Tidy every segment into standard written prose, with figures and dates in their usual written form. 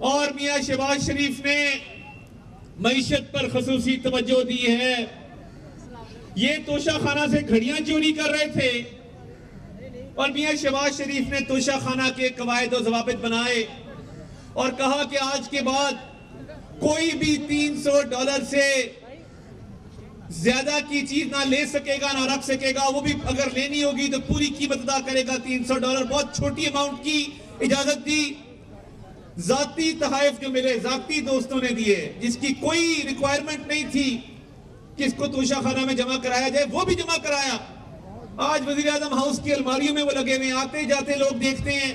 اور میاں شہباز شریف نے معیشت پر خصوصی توجہ دی ہے. یہ توشہ خانہ سے گھڑیاں چوری کر رہے تھے اور میاں شہباز شریف نے توشہ خانہ کے قواعد و ضوابط بنائے اور کہا کہ آج کے بعد کوئی بھی $300 سے زیادہ کی چیز نہ لے سکے گا نہ رکھ سکے گا. وہ بھی اگر لینی ہوگی تو پوری قیمت ادا کرے گا. $300 بہت چھوٹی اماؤنٹ کی اجازت دی. ذاتی تحائف جو ملے ذاتی دوستوں نے دیے جس کی کوئی ریکوائرمنٹ نہیں تھی کہ اس کو توشہ خانہ میں جمع کرایا جائے وہ بھی جمع کرایا. آج وزیر اعظم ہاؤس کی الماریوں میں وہ لگے ہوئے. آتے جاتے لوگ دیکھتے ہیں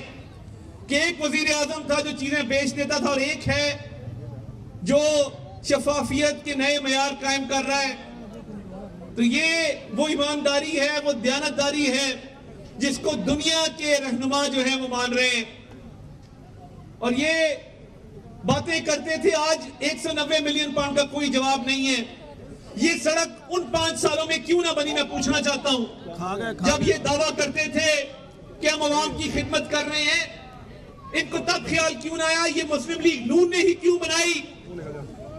کہ ایک وزیر اعظم تھا جو چیزیں بیچ دیتا تھا اور ایک ہے جو شفافیت کے نئے معیار قائم کر رہا ہے. تو یہ وہ ایمانداری ہے, وہ دیانتداری ہے جس کو دنیا کے رہنما جو ہیں وہ مان رہے ہیں. اور یہ باتیں کرتے تھے. آج 190 ملین پاؤنڈ کا کوئی جواب نہیں ہے. یہ سڑک ان 5 سالوں میں کیوں نہ بنی میں پوچھنا چاہتا ہوں. جب یہ دعویٰ کرتے تھے کہ ہم عوام کی خدمت کر رہے ہیں, ان کو تب خیال کیوں نہ آیا یہ مسلم لیگ نون نے ہی کیوں بنائی.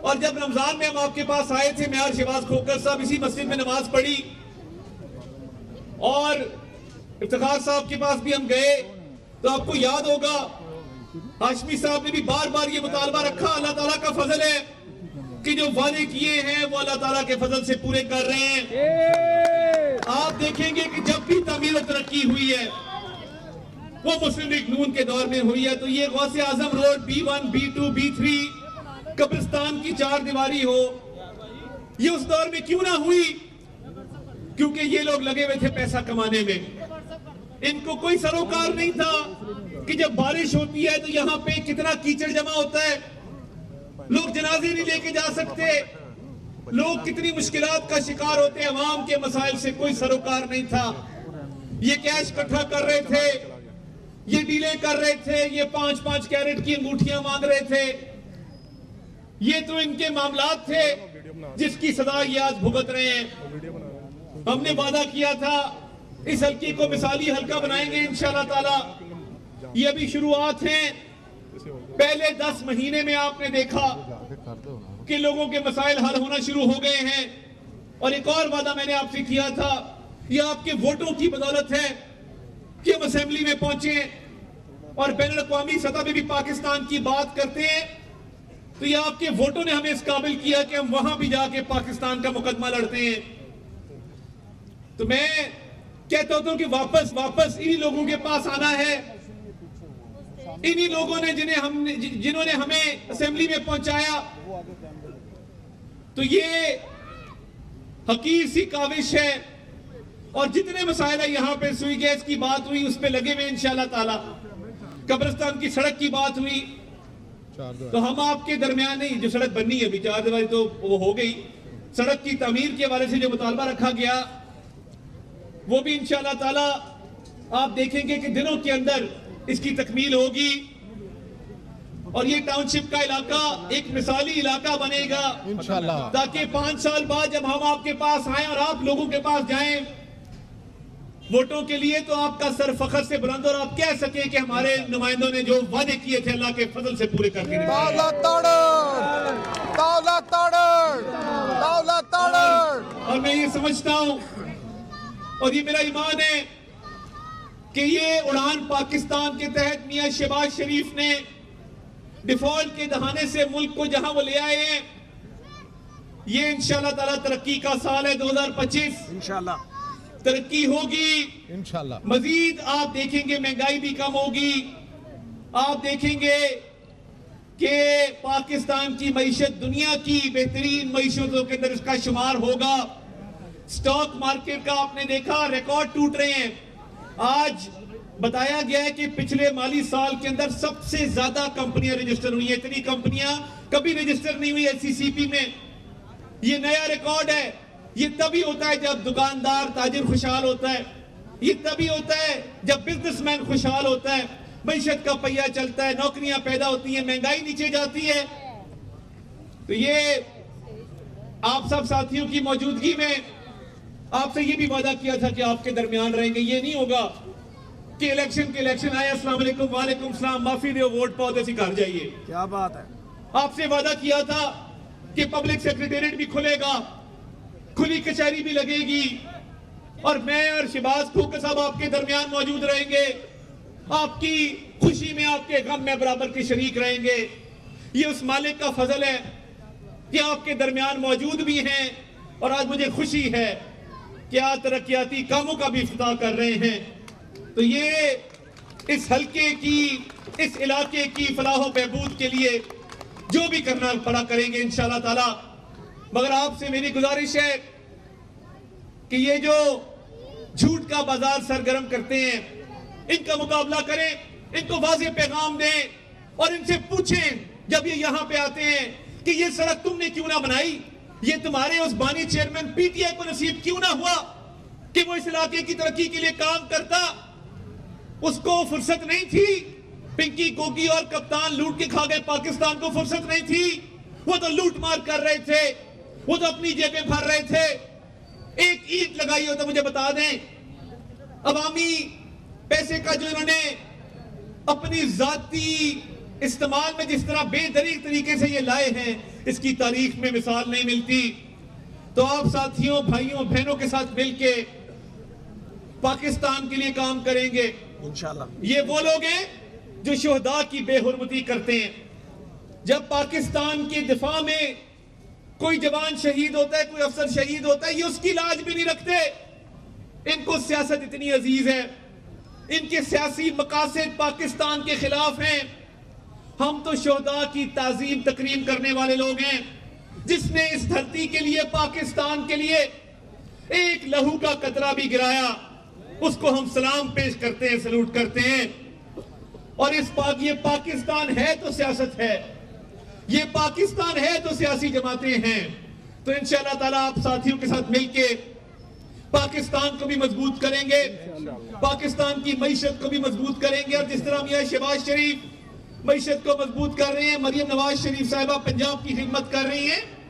اور جب رمضان میں ہم آپ کے پاس آئے تھے, معیار شہباز کھوکھر صاحب اسی مسجد میں نماز پڑھی اور افتخار صاحب کے پاس بھی ہم گئے تو آپ کو یاد ہوگا ہاشمی صاحب نے بھی بار بار یہ مطالبہ رکھا. اللہ تعالیٰ کا فضل ہے کہ جو وعدے کیے ہیں وہ اللہ تعالیٰ کے فضل سے پورے کر رہے ہیں. آپ دیکھیں گے کہ جب بھی تعمیر و ترقی ہوئی ہے وہ مسلم لیگ نون کے دور میں ہوئی ہے. تو یہ غوث اعظم روڈ B1 B2 B3 قبرستان کی 4 دیواری ہو, یہ اس دور میں کیوں نہ ہوئی؟ کیونکہ یہ لوگ لگے ہوئے تھے پیسہ کمانے میں. ان کو کوئی سروکار نہیں تھا کہ جب بارش ہوتی ہے تو یہاں پہ کتنا کیچڑ جمع ہوتا ہے, لوگ جنازے نہیں لے کے جا سکتے, لوگ کتنی مشکلات کا شکار ہوتے ہیں. عوام کے مسائل سے کوئی سروکار نہیں تھا. یہ کیش اکٹھا کر رہے تھے, یہ ڈیلیں کر رہے تھے, یہ 5-5 کیرٹ کی انگوٹھیاں مانگ رہے تھے. یہ تو ان کے معاملات تھے جس کی سزا یہ آج بھگت رہے ہیں. ہم نے وعدہ کیا تھا اس حلقے کو مثالی حلقہ بنائیں گے انشاءاللہ تعالی. یہ ابھی شروعات ہیں. پہلے 10 مہینے میں آپ نے دیکھا کہ لوگوں کے مسائل حل ہونا شروع ہو گئے ہیں. اور ایک اور وعدہ میں نے آپ سے کیا تھا, یہ آپ کے ووٹوں کی بدولت ہے کہ ہم اسمبلی میں پہنچیں اور بین الاقوامی سطح پہ بھی پاکستان کی بات کرتے ہیں. تو یہ آپ کے ووٹوں نے ہمیں اس قابل کیا کہ ہم وہاں بھی جا کے پاکستان کا مقدمہ لڑتے ہیں. تو میں کہتا ہوں کہ واپس انہی لوگوں کے پاس آنا ہے, انہی لوگوں نے جنہوں نے ہمیں اسمبلی میں پہنچایا. تو یہ حقیر سی کاوش ہے. اور جتنے مسائل ہیں یہاں پہ سوئی گیس کی بات ہوئی اس پہ لگے ہوئے انشاءاللہ تعالی. قبرستان کی سڑک کی بات ہوئی تو ہم آپ کے درمیان نہیں, جو سڑک بننی ہے ابھی 4 دیواری تو وہ ہو گئی, سڑک کی تعمیر کے حوالے سے جو مطالبہ رکھا گیا وہ بھی انشاءاللہ تعالی آپ دیکھیں گے کہ دنوں کے اندر اس کی تکمیل ہوگی. اور یہ ٹاؤن شپ کا علاقہ ایک مثالی علاقہ بنے گا انشاءاللہ, تاکہ 5 سال بعد جب ہم آپ کے پاس آئیں اور آپ لوگوں کے پاس جائیں ووٹوں کے لیے تو آپ کا سر فخر سے بلند اور آپ کہہ سکیں کہ ہمارے نمائندوں نے جو وعدے کیے تھے اللہ کے فضل سے پورے کر کے اور میں یہ سمجھتا ہوں اور یہ میرا ایمان ہے کہ یہ اڑان پاکستان کے تحت میاں شہباز شریف نے ڈیفالٹ کے دہانے سے ملک کو جہاں وہ لے آئے ہیں, یہ انشاءاللہ تعالی ترقی کا سال ہے 2025. انشاءاللہ ترقی ہوگی انشاءاللہ. مزید آپ دیکھیں گے مہنگائی بھی کم ہوگی. آپ دیکھیں گے کہ پاکستان کی معیشت دنیا کی بہترین معیشتوں کے اندر اس کا شمار ہوگا. سٹاک مارکیٹ کا آپ نے دیکھا ریکارڈ ٹوٹ رہے ہیں. آج بتایا گیا ہے کہ پچھلے مالی سال کے اندر سب سے زیادہ کمپنیاں رجسٹر ہوئی ہیں. اتنی کمپنیاں کبھی رجسٹر نہیں ہوئی SCCP میں. یہ نیا ریکارڈ ہے. یہ تبھی ہوتا ہے جب دکاندار تاجر خوشحال ہوتا ہے, یہ تبھی ہوتا ہے جب بزنس مین خوشحال ہوتا ہے, معیشت کا پہیہ چلتا ہے, نوکریاں پیدا ہوتی ہیں, مہنگائی نیچے جاتی ہے. تو یہ آپ سب ساتھیوں کی موجودگی میں آپ سے یہ بھی وعدہ کیا تھا کہ آپ کے درمیان رہیں گے. یہ نہیں ہوگا کہ الیکشن آئے, السلام علیکم, وعلیکم السلام, معافی دیو, ووٹ پاؤ تے گھر جائیے. کیا بات ہے. آپ سے وعدہ کیا تھا کہ پبلک سیکریٹریٹ بھی کھلے گا, کھلی کچہری بھی لگے گی, اور میں اور شہباز کھوکھر صاحب آپ کے درمیان موجود رہیں گے, آپ کی خوشی میں آپ کے غم میں برابر کے شریک رہیں گے. یہ اس مالک کا فضل ہے کہ آپ کے درمیان موجود بھی ہیں, اور آج مجھے خوشی ہے کہ آج ترقیاتی کاموں کا بھی افتتاح کر رہے ہیں. تو یہ اس حلقے کی, اس علاقے کی فلاح و بہبود کے لیے جو بھی کرنا پڑا کریں گے انشاءاللہ تعالی. مگر آپ سے میری گزارش ہے کہ یہ جو جھوٹ کا بازار سرگرم کرتے ہیں, ان کا مقابلہ کریں, ان کو واضح پیغام دیں, اور ان سے پوچھیں جب یہ یہاں پہ آتے ہیں کہ یہ سڑک تم نے کیوں نہ بنائی, یہ تمہارے اس بانی چیئرمین پی ٹی آئی کو نصیب کیوں نہ ہوا کہ وہ اس علاقے کی ترقی کے لیے کام کرتا. اس کو فرصت نہیں تھی, پنکی گوگی اور کپتان لوٹ کے کھا گئے, پاکستان کو فرصت نہیں تھی, وہ تو لوٹ مار کر رہے تھے, وہ تو اپنی جیبیں بھر رہے تھے. ایک اینٹ لگائی ہو تو مجھے بتا دیں, عوامی پیسے کا جو انہوں نے اپنی ذاتی استعمال میں جس طرح بے دریغ طریقے سے یہ لائے ہیں, اس کی تاریخ میں مثال نہیں ملتی. تو آپ ساتھیوں, بھائیوں, بہنوں کے ساتھ مل کے پاکستان کے لیے کام کریں گے انشاءاللہ. یہ وہ لوگ ہیں جو شہداء کی بے حرمتی کرتے ہیں. جب پاکستان کے دفاع میں کوئی جوان شہید ہوتا ہے, کوئی افسر شہید ہوتا ہے, یہ اس کی لاج بھی نہیں رکھتے. ان کو سیاست اتنی عزیز ہے, ان کے سیاسی مقاصد پاکستان کے خلاف ہیں. ہم تو شہداء کی تعظیم تکریم کرنے والے لوگ ہیں. جس نے اس دھرتی کے لیے, پاکستان کے لیے ایک لہو کا قطرہ بھی گرایا, اس کو ہم سلام پیش کرتے ہیں, سلوٹ کرتے ہیں. اور یہ پاکستان ہے تو سیاست ہے, یہ پاکستان ہے تو سیاسی جماعتیں ہیں. تو انشاءاللہ تعالیٰ آپ ساتھیوں کے ساتھ مل کے پاکستان کو بھی مضبوط کریں گے, پاکستان کی معیشت کو بھی مضبوط کریں گے. اور جس طرح میاں شہباز شریف معیشت کو مضبوط کر رہے ہیں, مریم نواز شریف صاحبہ پنجاب کی خدمت کر رہی ہیں,